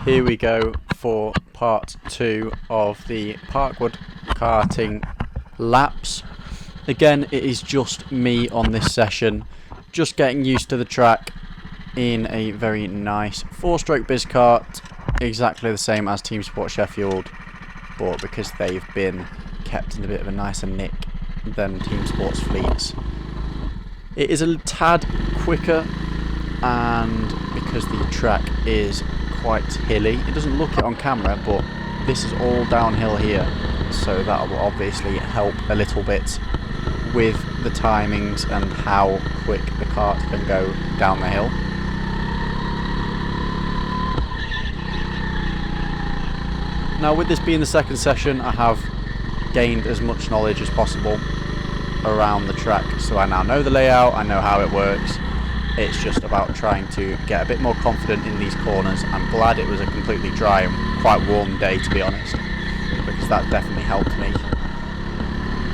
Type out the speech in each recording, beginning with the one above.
Here we go for part 2 of the Parkwood karting laps. Again, it is just me on this session, just getting used to the track in a very nice 4-stroke biz kart, exactly the same as Team Sport Sheffield, but because they've been kept in a bit of a nicer nick than Team Sport's fleets. It is a tad quicker, and because the track is quite hilly, it doesn't look it on camera, but this is all downhill here, so that will obviously help a little bit with the timings and how quick the kart can go down the hill. Now, with this being the second session, I have gained as much knowledge as possible around the track, so I now know the layout, I know how it works. It's just about trying to get a bit more confident in these corners. I'm glad it was a completely dry and quite warm day, to be honest, because that definitely helped me.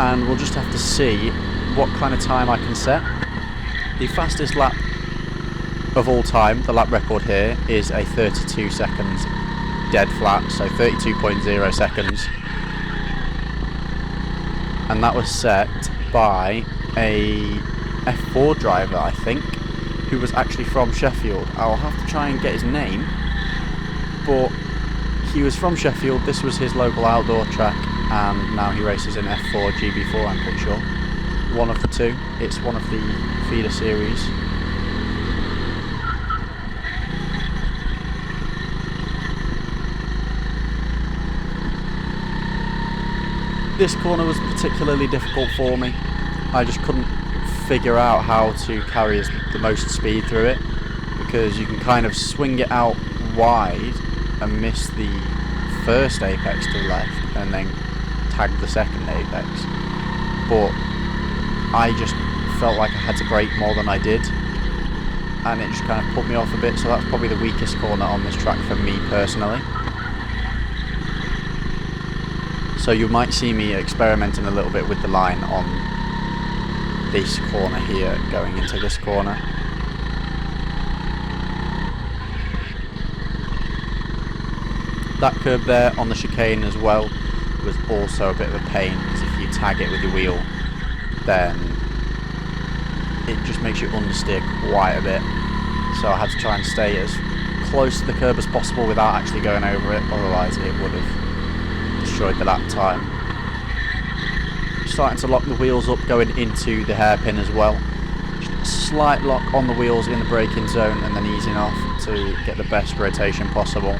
And we'll just have to see what kind of time I can set. The fastest lap of all time, the lap record here, is a 32 seconds dead flat, so 32.0 seconds. And that was set by a F4 driver, I think, who was actually from Sheffield. I'll have to try and get his name, but he was from Sheffield. This was his local outdoor track, and now he races in F4 GB4, I'm pretty sure. One of the two. It's one of the feeder series. This corner was particularly difficult for me. I just couldn't figure out how to carry the most speed through it, because you can kind of swing it out wide and miss the first apex to the left and then tag the second apex, but I just felt like I had to brake more than I did, and it just kind of put me off a bit. So that's probably the weakest corner on this track for me personally. So you might see me experimenting a little bit with the line on this corner here going into this corner. That curb there on the chicane as well was also a bit of a pain, because if you tag it with your wheel, then it just makes you understeer quite a bit. So I had to try and stay as close to the curb as possible without actually going over it, otherwise it would have destroyed the lap time. Starting to lock the wheels up going into the hairpin as well. Just a slight lock on the wheels in the braking zone and then easing off to get the best rotation possible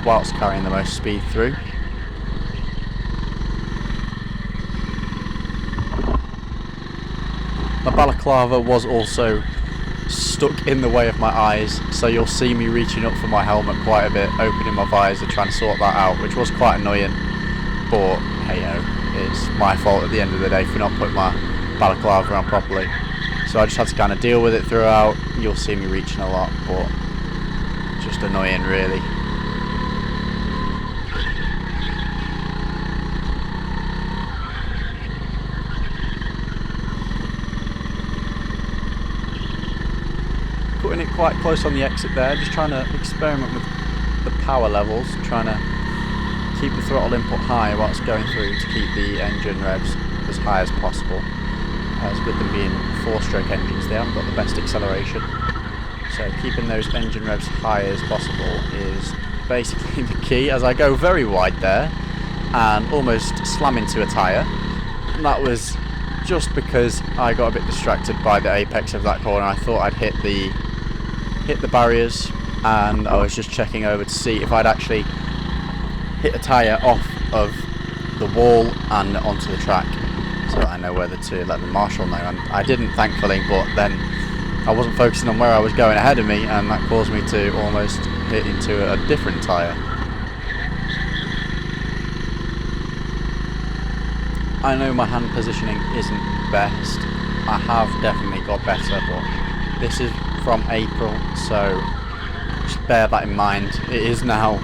whilst carrying the most speed through. My balaclava was also stuck in the way of my eyes, so you'll see me reaching up for my helmet quite a bit, opening my visor trying to sort that out, which was quite annoying, but hey ho. It's my fault at the end of the day for not putting my balaclava on properly. So I just had to kind of deal with it throughout. You'll see me reaching a lot, but just annoying really. Putting it quite close on the exit there, just trying to experiment with the power levels, trying to keep the throttle input high whilst going through to keep the engine revs as high as possible. As with them being 4-stroke engines, they haven't got the best acceleration, so keeping those engine revs high as possible is basically the key. As I go very wide there and almost slam into a tyre, and that was just because I got a bit distracted by the apex of that corner. I thought I'd hit the barriers, and I was just checking over to see if I'd actually hit a tyre off of the wall and onto the track, so I know whether to let the marshal know, and I didn't, thankfully, but then I wasn't focusing on where I was going ahead of me, and that caused me to almost hit into a different tyre. I know my hand positioning isn't best, I have definitely got better, but this is from April, so just bear that in mind. It is now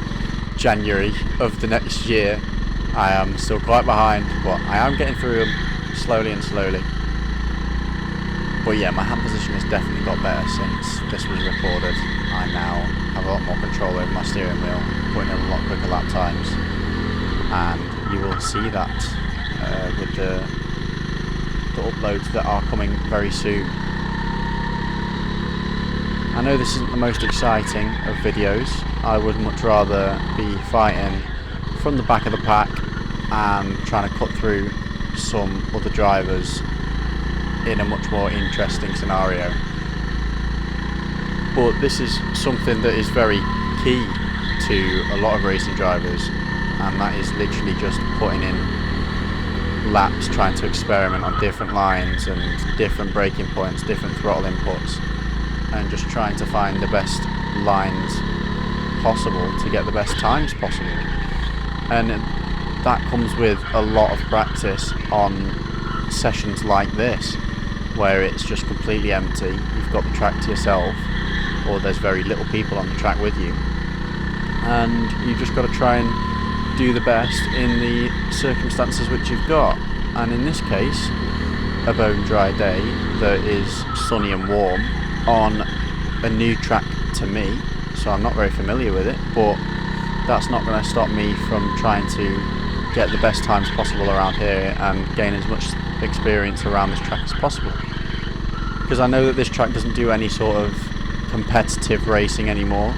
January of the next year. I am still quite behind, but I am getting through them slowly and slowly. But yeah, my hand position has definitely got better since this was recorded. I now have a lot more control over my steering wheel, putting in a lot quicker lap times, and you will see that with the uploads that are coming very soon. I know this isn't the most exciting of videos. I would much rather be fighting from the back of the pack and trying to cut through some other drivers in a much more interesting scenario. But this is something that is very key to a lot of racing drivers, and that is literally just putting in laps, trying to experiment on different lines and different braking points, different throttle inputs, and just trying to find the best lines possible to get the best times possible. And that comes with a lot of practice on sessions like this, where it's just completely empty, you've got the track to yourself, or there's very little people on the track with you, and you've just got to try and do the best in the circumstances which you've got. And in this case, a bone dry day that is sunny and warm on a new track to me, so I'm not very familiar with it, but that's not going to stop me from trying to get the best times possible around here and gain as much experience around this track as possible, because I know that this track doesn't do any sort of competitive racing anymore,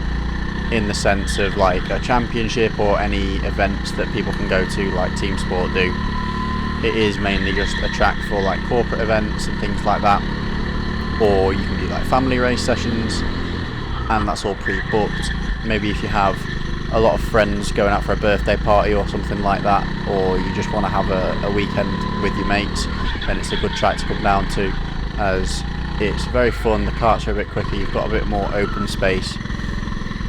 in the sense of like a championship or any events that people can go to like Team Sport do. It is mainly just a track for like corporate events and things like that, or you can do like family race sessions, and that's all pre-booked. Maybe if you have a lot of friends going out for a birthday party or something like that, or you just want to have a weekend with your mates, then it's a good track to come down to, as it's very fun, the karts are a bit quicker, you've got a bit more open space.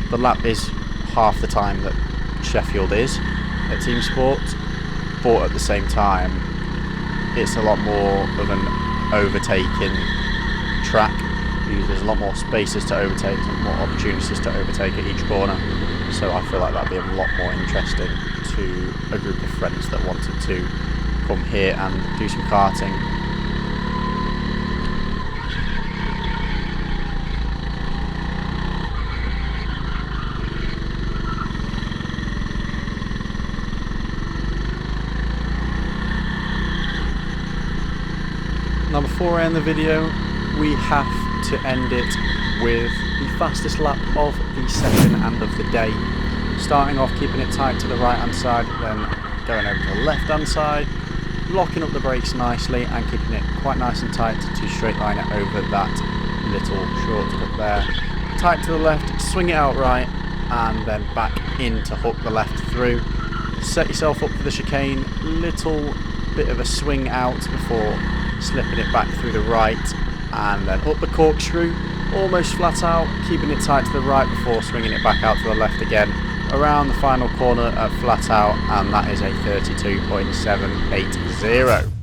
The lap is half the time that Sheffield is at Team Sport, but at the same time it's a lot more of an overtaking track. There's a lot more spaces to overtake and more opportunities to overtake at each corner, so I feel like that'd be a lot more interesting to a group of friends that wanted to come here and do some karting. Now before I end the video, we have to end it with the fastest lap of the session and of the day. Starting off keeping it tight to the right hand side, then going over to the left hand side, locking up the brakes nicely and keeping it quite nice and tight to straight line it over that little shortcut there. Tight to the left, swing it out right, and then back in to hook the left through. Set yourself up for the chicane, little bit of a swing out before slipping it back through the right, and then up the corkscrew, almost flat out, keeping it tight to the right before swinging it back out to the left again, around the final corner at flat out, and that is a 32.780.